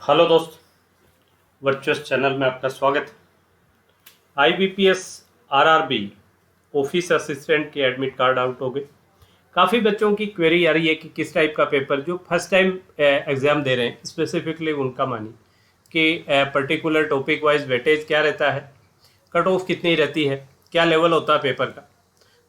Hello दोस्त, virtuous channel में आपका स्वागत है। IBPS RRB ऑफिस असिस्टेंट के एडमिट कार्ड आउट हो गए। काफ़ी बच्चों की क्वेरी आ रही है कि किस टाइप का पेपर जो फर्स्ट टाइम एग्ज़ाम दे रहे हैं स्पेसिफिकली उनका मानी कि पर्टिकुलर टॉपिक वाइज वेटेज क्या रहता है, कट ऑफ कितनी रहती है, क्या लेवल होता है पेपर का।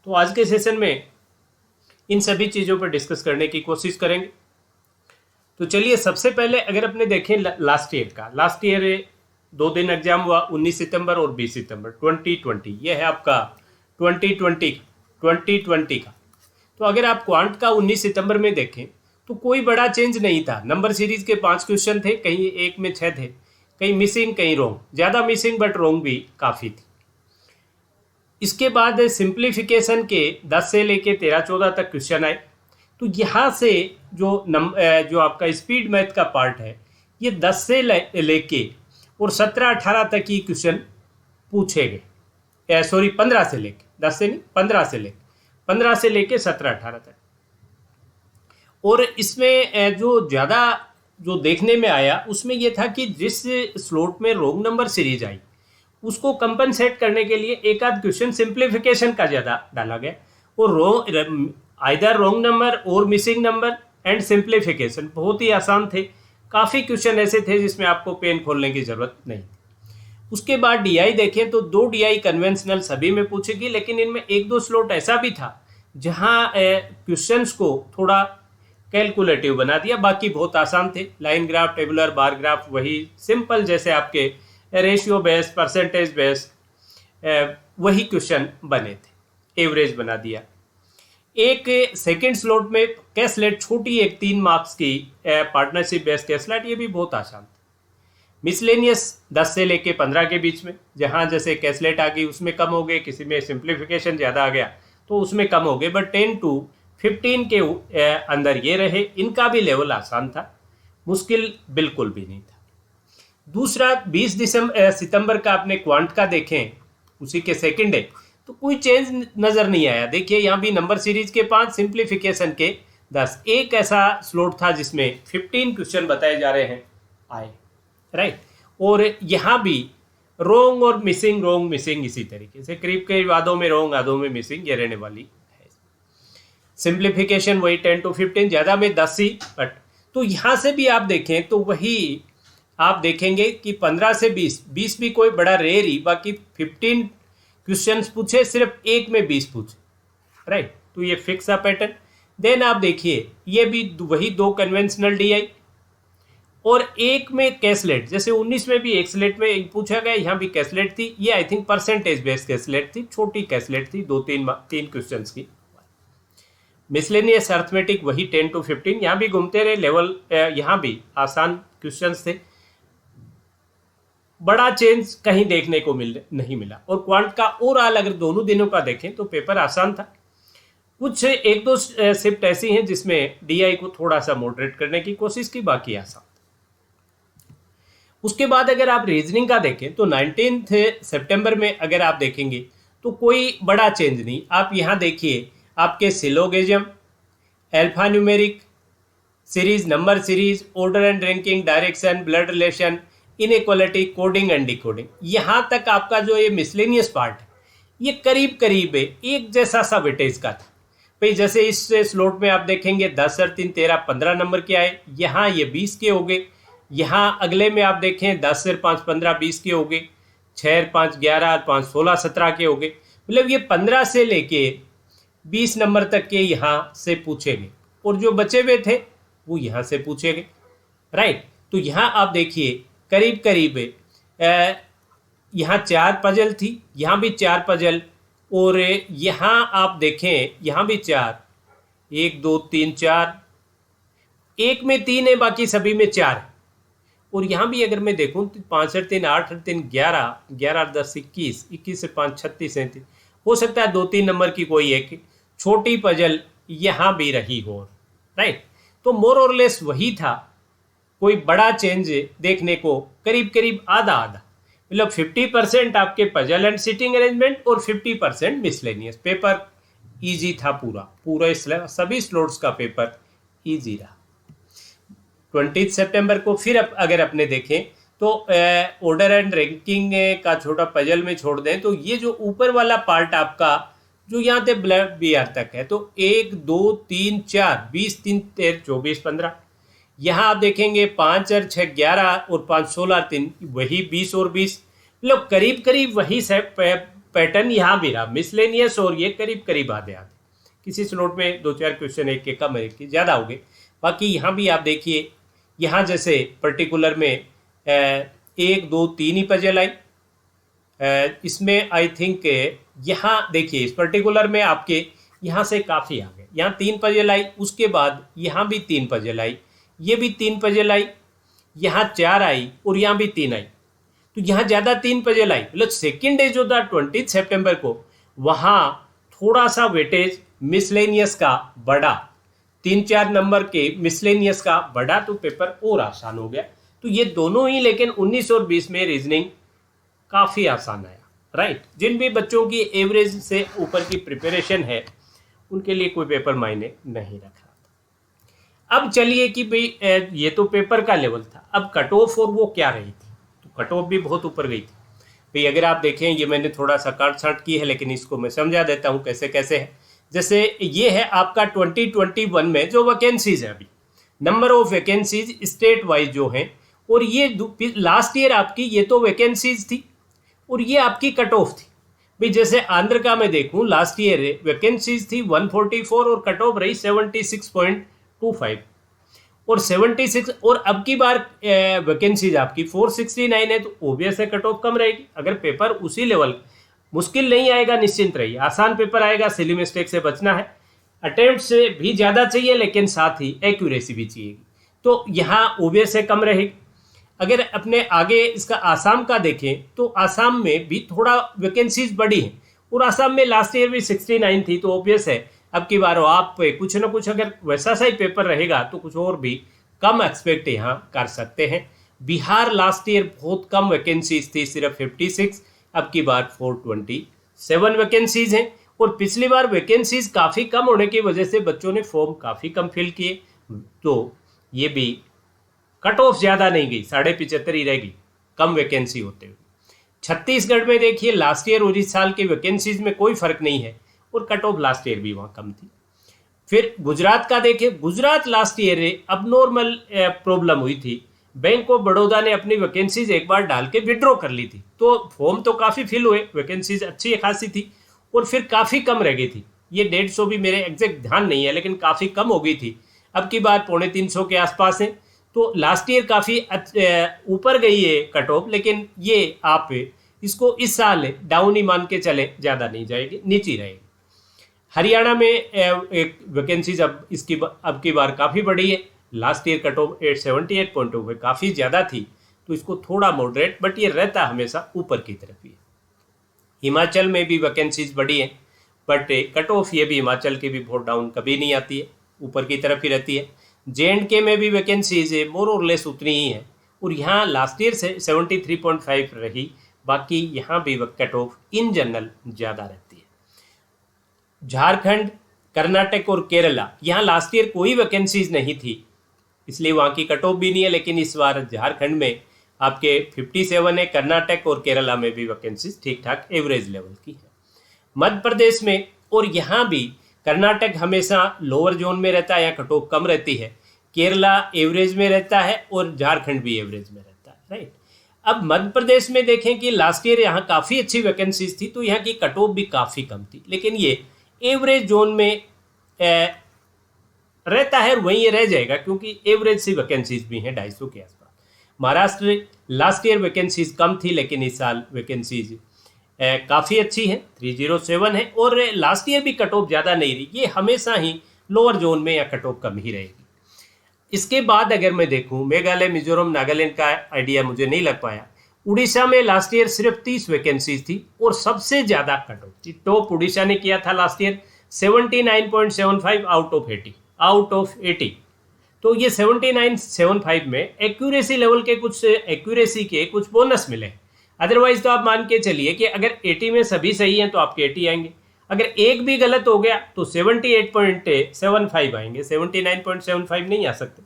तो आज के सेशन में इन सभी चीज़ों पर डिस्कस करने की कोशिश करेंगे। तो चलिए, सबसे पहले अगर अपने देखें लास्ट ईयर 2 दिन एग्जाम हुआ, 19 सितंबर और 20 सितंबर 2020। ये है आपका 2020 का। तो अगर आप क्वांट का 19 सितंबर में देखें तो कोई बड़ा चेंज नहीं था। नंबर सीरीज के 5 क्वेश्चन थे, कहीं एक में 6 थे, कहीं मिसिंग कहीं रोंग, ज़्यादा मिसिंग बट रोंग भी काफ़ी थी। इसके बाद सिंप्लीफिकेशन के 10 से लेके 13-14 तक क्वेश्चन आए। तो यहाँ से जो आपका स्पीड मैथ का पार्ट है, ये 10 से लेके और 17-18 तक ही क्वेश्चन पूछे गए। सॉरी, 15 से लेके, 10 से नहीं, 15 से लेके 17-18 तक। और इसमें जो ज़्यादा जो देखने में आया उसमें ये था कि जिस स्लॉट में रोंग नंबर सीरीज आई उसको कंपनसेट करने के लिए एक आध क्वेश्चन सिंप्लीफिकेशन का ज़्यादा डाला गया। और आइदर रॉन्ग नंबर और मिसिंग नंबर एंड सिंप्लीफिकेशन बहुत ही आसान थे। काफ़ी क्वेश्चन ऐसे थे जिसमें आपको पेन खोलने की ज़रूरत नहीं। उसके बाद डीआई देखें तो 2 डीआई कन्वेंशनल सभी में पूछेगी, लेकिन इनमें एक दो स्लॉट ऐसा भी था जहां क्वेश्चंस को थोड़ा कैलकुलेटिव बना दिया। बाकी बहुत आसान थे, line graph, tabular, bar graph, वही सिंपल जैसे आपके रेशियो बेस, परसेंटेज बेस, वही क्वेश्चन बने थे। एवरेज बना दिया। एक सेकंड स्लॉट में कैसलेट, छोटी एक 3 मार्क्स की पार्टनरशिप बेस्ड कैसलेट, ये भी बहुत आसान था। मिसलेनियस 10 से लेके 15 के बीच में, जहां जैसे कैसलेट आ गई उसमें कम हो गए, किसी में सिंप्लीफिकेशन ज़्यादा आ गया तो उसमें कम हो गए, बट 10 to 15 के अंदर ये रहे। इनका भी लेवल आसान था, मुश्किल बिल्कुल भी नहीं था। दूसरा 20 सितंबर का आपने क्वांट का देखें, उसी के सेकंड डे, तो कोई चेंज नज़र नहीं आया। देखिए यहाँ भी नंबर सीरीज के 5, सिंप्लीफिकेशन के 10। एक ऐसा स्लॉट था जिसमें 15 क्वेश्चन बताए जा रहे हैं आए, राइट। और यहाँ भी रोंग और मिसिंग, रोंग मिसिंग, इसी तरीके से करीब करीब आधों में रोंग आधों में मिसिंग ये रहने वाली है। सिंप्लीफिकेशन वही 10 to 15, ज़्यादा में 10 ही। बट तो यहाँ से भी आप देखें तो वही आप देखेंगे कि 15 से 20 भी कोई बड़ा रेयर ही, बाकी 15 क्वेश्चंस पूछे, सिर्फ एक में 20 पूछे, राइट। तो ये फिक्स अ पैटर्न। देन आप देखिए ये भी वही 2 कन्वेंशनल डीआई और एक में कैसलेट, जैसे 19 में भी एक स्लेट में पूछा गया, यहाँ भी कैसलेट थी। ये आई थिंक परसेंटेज बेस्ड कैसलेट थी, छोटी कैसलेट थी, 2-3 क्वेश्चंस की। मिसलेनियस अर्थमेटिक वही 10 to 15, यहाँ भी घूमते रहे लेवल, यहाँ भी आसान क्वेश्चंस थे। बड़ा चेंज कहीं देखने को नहीं मिला। और क्वांट का ओवरऑल अगर दोनों दिनों का देखें तो पेपर आसान था। कुछ एक दो शिफ्ट ऐसी हैं जिसमें डीआई को थोड़ा सा मॉडरेट करने की कोशिश की, बाकी आसान। उसके बाद अगर आप रीजनिंग का देखें तो 19 सितंबर में अगर आप देखेंगे तो कोई बड़ा चेंज नहीं। आप यहाँ देखिए, आपके syllogism, alpha numeric series, number series, order and ranking, direction, blood relation, inequality, coding and decoding, यहाँ तक आपका जो ये मिसलेनियस पार्ट है ये करीब करीब एक जैसा सा वेटेज का था भाई। जैसे इस स्लॉट में आप देखेंगे 10 और 3 13 15 नंबर के आए, यहाँ ये 20 के हो गए। यहाँ अगले में आप देखें 10 से 5 15 20 के हो गए, 6 और 5 11, 5 16 17 के हो गए। मतलब ये 15 से लेके 20 नंबर तक के यहाँ से पूछे गए, और जो बचे हुए थे वो यहाँ से पूछे गए, राइट। तो यहाँ आप देखिए करीब करीब यहाँ 4 पजल थी, यहाँ भी 4 पजल, और यहाँ आप देखें यहाँ भी 4, 1 2 3 4, एक में 3 है, बाकी सभी में 4 है। और यहाँ भी अगर मैं देखूँ तो 5 और 3 8 और 3 11, 11 और 10 21, 21 से 5 36 37, हो सकता है 2-3 नंबर की कोई एक छोटी पजल यहाँ भी रही हो, राइट। तो मोर और लेस वही था, कोई बड़ा चेंज देखने को करीब करीब आधा आधा, मतलब 50% आपके पजल एंड सिटिंग अरेंजमेंट और 50% मिसलेनियस। पेपर इजी था, पूरा सभी स्लॉट्स का पेपर इजी रहा। 20 सितंबर को फिर अगर अपने देखें तो ऑर्डर एंड रैंकिंग का छोटा पजल में छोड़ दें तो ये जो ऊपर वाला पार्ट आपका जो यहाँ से BR तक है तो 1 2 3 4 20 3 13 24 15, यहाँ आप देखेंगे 5 और 6 11 और 5 16 3 वही 20 और 20, मतलब करीब करीब वही पैटर्न यहाँ भी रहा, मिसलेनियस और ये करीब करीब आधे आधे, किसी स्लॉट में 2-4 क्वेश्चन एक के कम एक के ज़्यादा हो गए। बाकी यहाँ भी आप देखिए, यहाँ जैसे पर्टिकुलर में 1 2 3 ही पजल आई, इसमें आई थिंक यहाँ देखिए इस पर्टिकुलर में आपके यहाँ से काफ़ी आ गए, यहाँ 3 पजल आई, उसके बाद यहाँ भी 3 पजल आई, ये भी 3 पजल आई, यहाँ 4 आई और यहाँ भी 3 आई, तो यहाँ ज़्यादा 3 पजल आई, मतलब सेकेंड डे जो था 20 सितंबर को वहाँ थोड़ा सा वेटेज मिसलेनियस का बढ़ा, 3-4 नंबर के मिसलेनियस का बढ़ा तो पेपर और आसान हो गया। तो ये दोनों ही, लेकिन 19 और 20 में रीजनिंग काफ़ी आसान आया, राइट। जिन भी बच्चों की एवरेज से ऊपर की प्रिपरेशन है उनके लिए कोई पेपर मायने नहीं रख रहा था। अब चलिए कि भाई ये तो पेपर का लेवल था, अब कट ऑफ और वो क्या रही थी, तो कट ऑफ भी बहुत ऊपर गई थी भाई। अगर आप देखें, ये मैंने थोड़ा सा काट छाट की है लेकिन इसको मैं समझा देता हूँ कैसे कैसे है। जैसे ये है आपका 2021 में जो वैकेंसीज है, अभी number of vacancies state wise जो हैं, और ये लास्ट ईयर आपकी ये तो वैकेंसीज थी और ये आपकी कट ऑफ थी भाई। जैसे आंध्र का मैं देखूं, लास्ट ईयर वैकेंसीज थी 144 और कट ऑफ रही 76.25 और 76, और अब की बार वैकेंसीज आपकी 469 है, तो ओबियस है कट ऑफ कम रहेगी। अगर पेपर उसी लेवल, मुश्किल नहीं आएगा, निश्चिंत रहिए, आसान पेपर आएगा, सिली मिस्टेक से बचना है, अटेम्प्ट से भी ज़्यादा चाहिए लेकिन साथ ही एक्यूरेसी भी चाहिए, तो यहाँ ओबियस है कम रहेगी। अगर अपने आगे इसका आसाम का देखें तो आसाम में भी थोड़ा वैकेंसीज बढ़ी हैं, और आसाम में लास्ट ईयर भी 69 थी, तो ऑब्वियस है अब की बार आप कुछ ना कुछ अगर वैसा सा ही पेपर रहेगा तो कुछ और भी कम एक्सपेक्ट यहाँ कर सकते हैं। बिहार लास्ट ईयर बहुत कम वैकेंसीज थी, सिर्फ 56, अब की बार 427 वैकेंसीज हैं, और पिछली बार वैकेंसीज काफ़ी कम होने की वजह से बच्चों ने फॉर्म काफ़ी कम फिल किए, तो ये भी कट ऑफ ज़्यादा नहीं गई, 75.5 ही रहेगी कम वैकेंसी होते हुए। छत्तीसगढ़ में देखिए लास्ट ईयर और इस साल की वैकेंसीज में कोई फर्क नहीं है, और कट ऑफ लास्ट ईयर भी वहाँ कम थी। फिर गुजरात का देखिए, गुजरात लास्ट ईयर अब नॉर्मल प्रॉब्लम हुई थी, बैंक ऑफ बड़ौदा ने अपनी वैकेंसीज एक बार डाल के विड्रॉ कर ली थी, तो फॉर्म तो काफ़ी फिल हुए, वैकेंसीज अच्छी खासी थी, और फिर काफ़ी कम रह गई थी। ये 150 भी मेरे एग्जैक्ट ध्यान नहीं है, लेकिन काफ़ी कम हो गई थी, अब की बार 350 के आसपास है, तो लास्ट ईयर काफ़ी ऊपर गई है कट ऑफ, लेकिन ये आप इसको इस साल डाउन ही मान के चले, ज़्यादा नहीं जाएगी, नीचे रहेगी। हरियाणा में एक वैकेंसीज अब की बार काफ़ी बढ़ी है, लास्ट ईयर कट ऑफ 878.2 काफ़ी ज़्यादा थी, तो इसको थोड़ा मॉडरेट, बट ये रहता हमेशा ऊपर की तरफ ही है। हिमाचल में भी वैकेंसीज बढ़ी है, बट कट ऑफ ये भी हिमाचल की भी बहुत डाउन कभी नहीं आती है, ऊपर की तरफ ही रहती है। J&K में भी वैकेंसीज मोर और लेस उतनी ही है, और यहाँ लास्ट ईयर से 73.5 रही, बाकी यहाँ भी कट ऑफ इन जनरल ज़्यादा रहती है। झारखंड, कर्नाटक और केरला, यहाँ लास्ट ईयर कोई वैकेंसीज नहीं थी, इसलिए वहाँ की कट ऑफ भी नहीं है, लेकिन इस बार झारखंड में आपके 57 है, कर्नाटक और केरला में भी वैकेंसीज ठीक ठाक एवरेज लेवल की है। मध्य प्रदेश में, और यहाँ भी कर्नाटक हमेशा लोअर जोन में रहता है, यहाँ कट ऑफ कम रहती है, केरला एवरेज में रहता है और झारखंड भी एवरेज में रहता है, राइट। अब मध्य प्रदेश में देखें कि लास्ट ईयर यहाँ काफ़ी अच्छी वैकेंसीज थी, तो यहाँ की कट ऑफ भी काफ़ी कम थी, लेकिन ये एवरेज जोन में रहता है, वहीं ये रह जाएगा क्योंकि एवरेज सी वैकेंसीज भी हैं 250 के आसपास। महाराष्ट्र लास्ट ईयर वैकेंसीज कम थी, लेकिन इस साल वैकेंसीज काफ़ी अच्छी है, 307 है, और लास्ट ईयर भी कट ऑफ ज़्यादा नहीं रही, ये हमेशा ही लोअर जोन में या कट ऑफ कम ही रहेगी। इसके बाद अगर मैं देखूं, मेघालय, मिजोरम, नागालैंड का आइडिया मुझे नहीं लग पाया। उड़ीसा में लास्ट ईयर सिर्फ 30 वैकेंसीज थी और सबसे ज़्यादा कट ऑफ थी, टॉप उड़ीसा ने किया था लास्ट ईयर 79.75 आउट ऑफ 80, तो ये 79.75 में एक्यूरेसी लेवल के कुछ बोनस मिले, अदरवाइज तो आप मान के चलिए कि अगर 80 में सभी सही हैं तो आपके 80 आएंगे, अगर एक भी गलत हो गया तो 78.75 आएंगे, 79.75 नहीं आ सकते।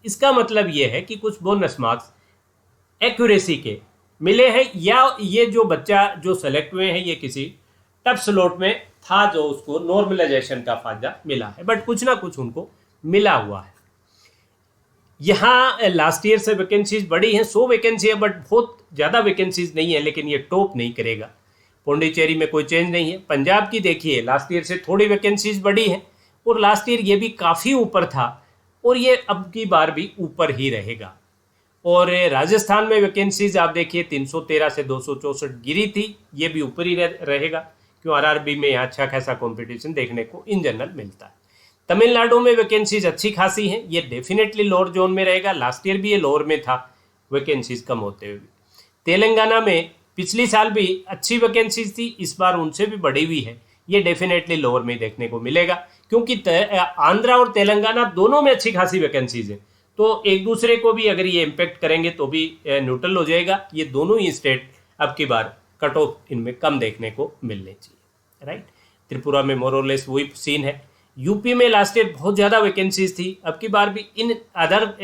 इसका मतलब ये है कि कुछ बोनस मार्क्स एक्यूरेसी के मिले हैं, या ये जो बच्चा जो सेलेक्ट हुए हैं ये किसी टफ स्लॉट में था जो उसको नॉर्मलाइजेशन का फायदा मिला है, बट कुछ ना कुछ उनको मिला हुआ है। यहाँ लास्ट ईयर से वैकेंसीज बढ़ी हैं, 100 वैकेंसी है, बट बहुत ज़्यादा वैकेंसीज नहीं है, लेकिन ये टॉप नहीं करेगा। पौंडीचेरी में कोई चेंज नहीं है। पंजाब की देखिए, लास्ट ईयर से थोड़ी वैकेंसीज बढ़ी हैं, और लास्ट ईयर ये भी काफ़ी ऊपर था, और ये अब की बार भी ऊपर ही रहेगा। और राजस्थान में वैकेंसीज आप देखिए 313 से 264 गिरी थी, ये भी ऊपर ही रहेगा, क्यों आरआरबी में यहाँ अच्छा खासा कंपटीशन देखने को इन जनरल मिलता है। तमिलनाडु में वैकेंसीज अच्छी खासी हैं, ये डेफिनेटली लोअर जोन में रहेगा, लास्ट ईयर भी ये लोअर में था वैकेंसीज कम होते हुए। तेलंगाना में पिछली साल भी अच्छी वैकेंसीज थी, इस बार उनसे भी बढ़ी हुई है, ये डेफिनेटली लोअर में देखने को मिलेगा, क्योंकि आंध्रा और तेलंगाना दोनों में अच्छी खासी वैकेंसीज है, तो एक दूसरे को भी अगर ये इम्पेक्ट करेंगे तो भी न्यूट्रल हो जाएगा। ये दोनों ही स्टेट अब की बार कट ऑफ इनमें कम देखने को मिलने चाहिए, राइट। त्रिपुरा में मोरलेस वही सीन है। यूपी में लास्ट ईयर बहुत ज़्यादा वैकेंसीज थी, अब की बार भी इन अदर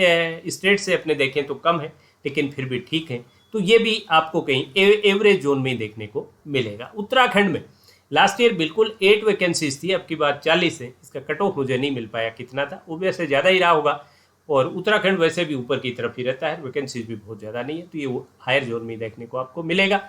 स्टेट से अपने देखें तो कम है, लेकिन फिर भी ठीक है, तो ये भी आपको कहीं एवरेज जोन में ही देखने को मिलेगा। उत्तराखंड में लास्ट ईयर बिल्कुल 8 वैकेंसीज थी, अब की बार 40 है, इसका कट ऑफ मुझे नहीं मिल पाया कितना था, वो वैसे ज़्यादा ही रहा होगा, और उत्तराखंड वैसे भी ऊपर की तरफ ही रहता है, वैकेंसीज भी बहुत ज़्यादा नहीं है, तो ये हायर जोन में देखने को आपको मिलेगा।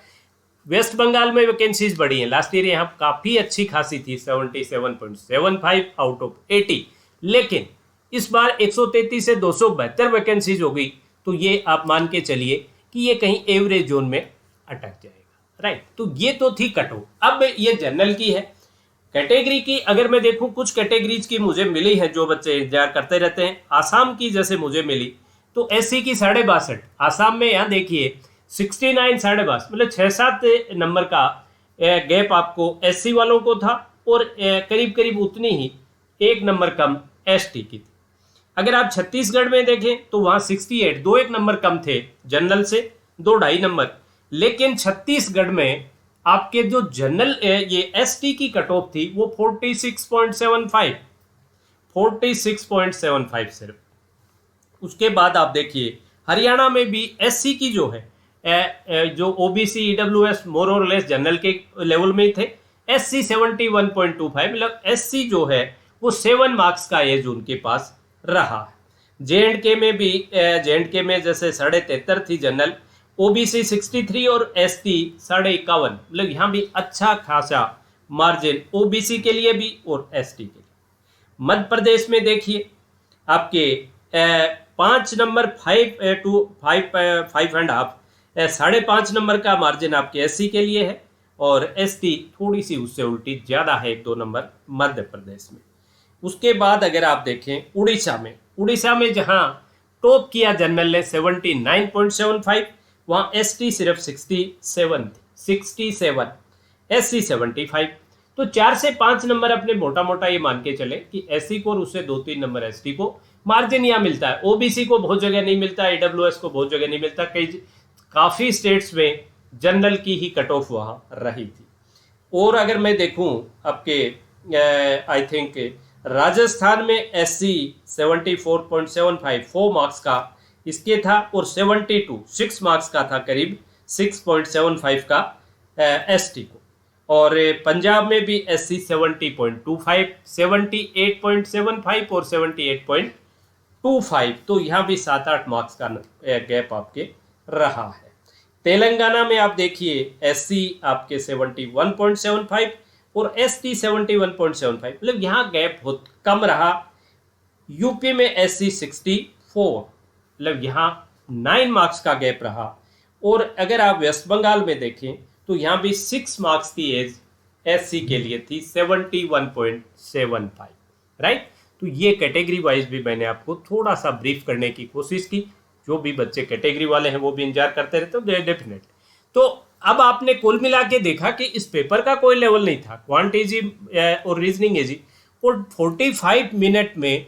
वेस्ट बंगाल में वैकेंसीज बढ़ी हैं, लास्ट ईयर यहाँ काफ़ी अच्छी खासी थी 77.75 आउट ऑफ 80, लेकिन इस बार 133 से 272 वैकेंसीज हो गई, तो ये आप मान के चलिए कि ये कहीं एवरेज जोन में अटक जाएगा, राइट। तो ये तो थी कट ऑफ। अब ये जनरल की है। कैटेगरी की अगर मैं देखूं, कुछ कैटेगरीज की मुझे मिली है जो बच्चे इंतजार करते रहते हैं। आसाम की जैसे मुझे मिली, तो एससी की 62.5, आसाम में यहाँ देखिए 69 62, मतलब 6-7 नंबर का गैप आपको एससी वालों को था, और करीब करीब उतनी ही 1 नंबर कम एसटी की थी। अगर आप छत्तीसगढ़ में देखें तो वहाँ 68, 2-1 नंबर कम थे जनरल से, 2-2.5 नंबर, लेकिन छत्तीसगढ़ में आपके जो जनरल ये एसटी की कट ऑफ थी वो 46.75 सिर्फ। उसके बाद आप देखिए हरियाणा में भी एससी की जो है जो ओबीसी ईडब्ल्यूएस मोर और लेस जनरल के लेवल में थे, एससी 71.25, मतलब एससी जो है वो 7 मार्क्स का एज उनके पास रहा है। जेएंडके में भी जेएंडके में जैसे 73.5 थी जनरल, ओबीसी 63 और एसटी 51.5, मतलब यहाँ भी अच्छा खासा मार्जिन ओबीसी के लिए भी और एसटी के लिए। मध्य प्रदेश में देखिए आपके 5 नंबर 5 to 5.5, 5.5 नंबर का मार्जिन आपके एससी के लिए है, और एसटी थोड़ी सी उससे उल्टी ज़्यादा है 1-2 नंबर मध्य प्रदेश में। उसके बाद अगर आप देखें उड़ीसा में जहां टॉप किया जनरल ने 79.75, वहां एसटी सिर्फ 67, एससी 75, तो 4 से 5 नंबर अपने मोटा मोटा ये मान के चले कि एससी को और उससे 2-3 नंबर एसटी को मार्जिन यहाँ मिलता है। ओबीसी को बहुत जगह नहीं मिलता, ईडब्ल्यूएस को बहुत जगह नहीं मिलता, काफ़ी स्टेट्स में जनरल की ही कट ऑफ वहाँ रही थी। और अगर मैं देखूं आपके आई थिंक राजस्थान में एससी 74.75 4 मार्क्स का इसके था, और 6 मार्क्स का था करीब 6.75 का एसटी को। और पंजाब में भी एससी 70.25, 78.75 और 78.25, तो यहाँ भी 7-8 मार्क्स का गैप आपके रहा है। तेलंगाना में आप देखिए एससी आपके 71.75 और एसटी 71.75, मतलब यहाँ गैप बहुत कम रहा। यूपी में एससी 64, मतलब यहाँ 9 मार्क्स का गैप रहा। और अगर आप वेस्ट बंगाल में देखें तो यहाँ भी 6 मार्क्स की एज एससी के लिए थी 71.75, राइट। तो ये कैटेगरी वाइज भी मैंने आपको थोड़ा सा ब्रीफ करने की कोशिश की। जो भी बच्चे कैटेगरी वाले हैं वो भी इंतजार करते रहते हैं डेफिनेट। तो अब आपने कुल मिला के देखा कि इस पेपर का कोई लेवल नहीं था, क्वांट इजी और रीजनिंग इजी, और 45 मिनट में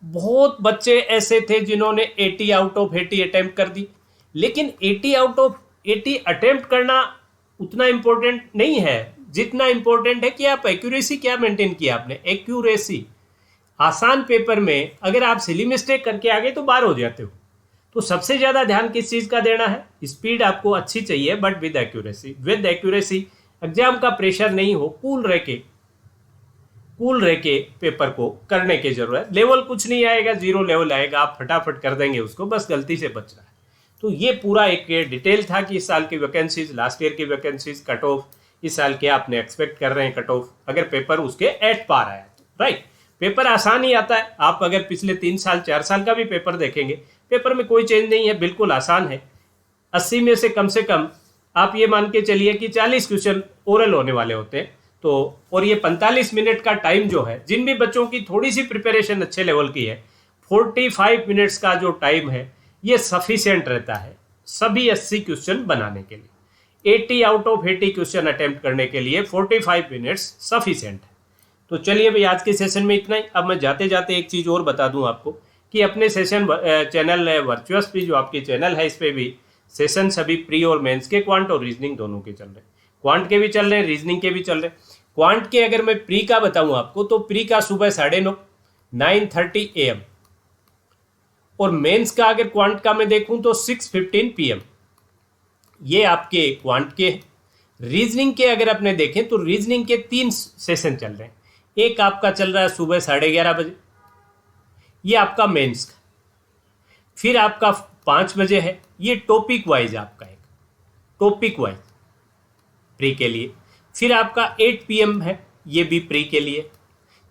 बहुत बच्चे ऐसे थे जिन्होंने 80 आउट ऑफ 80 अटेम्प्ट कर दी। लेकिन 80 आउट ऑफ 80 अटेम्प्ट करना उतना इम्पोर्टेंट नहीं है जितना इम्पोर्टेंट है कि आप एक्यूरेसी क्या मेंटेन किया आपने। एक्यूरेसी आसान पेपर में अगर आप सिली मिस्टेक करके आ गए तो बाहर हो जाते हो। तो सबसे ज़्यादा ध्यान किस चीज़ का देना है? स्पीड आपको अच्छी चाहिए but with accuracy. With accuracy, exam का प्रेशर नहीं हो, कूल रह के पेपर को करने की जरूरत है। लेवल कुछ नहीं आएगा, 0 लेवल आएगा, आप फटाफट कर देंगे उसको, बस गलती से बच रहा है। तो ये पूरा एक डिटेल था कि इस साल की वैकेंसीज, लास्ट ईयर की वैकेंसीज, कट ऑफ, इस साल के आपने एक्सपेक्ट कर रहे हैं कट ऑफ, अगर पेपर उसके एट पार आया तो राइट। पेपर आसान ही आता है। आप अगर पिछले 3 साल 4 साल का भी पेपर देखेंगे, पेपर में कोई चेंज नहीं है, बिल्कुल आसान है। 80 में से कम आप ये मान के चलिए कि 40 क्वेश्चन ओरल होने वाले होते हैं। तो और ये 45 मिनट का टाइम जो है, जिन भी बच्चों की थोड़ी सी प्रिपरेशन अच्छे लेवल की है, 45 मिनट्स का जो टाइम है ये सफिशिएंट रहता है सभी 80 क्वेश्चन बनाने के लिए। 80 आउट ऑफ 80 क्वेश्चन अटेम्प्ट करने के लिए 45 मिनट्स सफिशिएंट है। तो चलिए भाई, आज के सेशन में इतना ही। अब मैं जाते जाते एक चीज़ और बता दूं आपको कि अपने सेशन चैनल वर्चुअस भी, जो आपकी चैनल है, इस पर भी सेशन सभी प्री और मेंस के, क्वांट और रीजनिंग दोनों के चल रहे हैं। क्वांट के भी चल रहे हैं, रीजनिंग के भी चल रहे हैं। क्वांट के अगर मैं प्री का बताऊं आपको, तो प्री का सुबह 9:30 9:30 AM, और मेंस का अगर क्वांट का मैं देखूं तो 6:15 PM। ये आपके क्वांट के। रीजनिंग के अगर अपने देखें तो रीजनिंग के 3 सेशन चल रहे हैं। एक आपका चल रहा है सुबह 11:30 बजे, ये आपका मेंस का। फिर आपका 5 बजे है, ये टॉपिक वाइज आपका एक टॉपिक वाइज प्री के लिए। फिर आपका 8 PM है, ये भी प्री के लिए।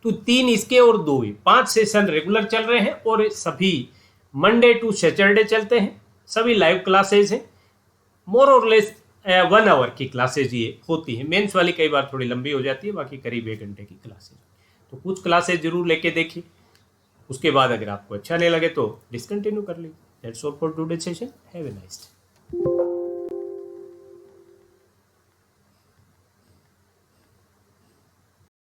तो 3 इसके और 2 ही, 5 सेशन रेगुलर चल रहे हैं और सभी मंडे टू सैटरडे चलते हैं। सभी लाइव क्लासेज हैं, मोर और लेस 1 आवर की क्लासेज ये होती है। मेंस वाली कई बार थोड़ी लंबी हो जाती है, बाकी करीब 1 घंटे की क्लासेज। तो कुछ क्लासेज जरूर लेके देखिए, उसके बाद अगर आपको अच्छा नहीं लगे तो डिसकंटिन्यू कर लीजिए। That's all for today session. Have a nice day.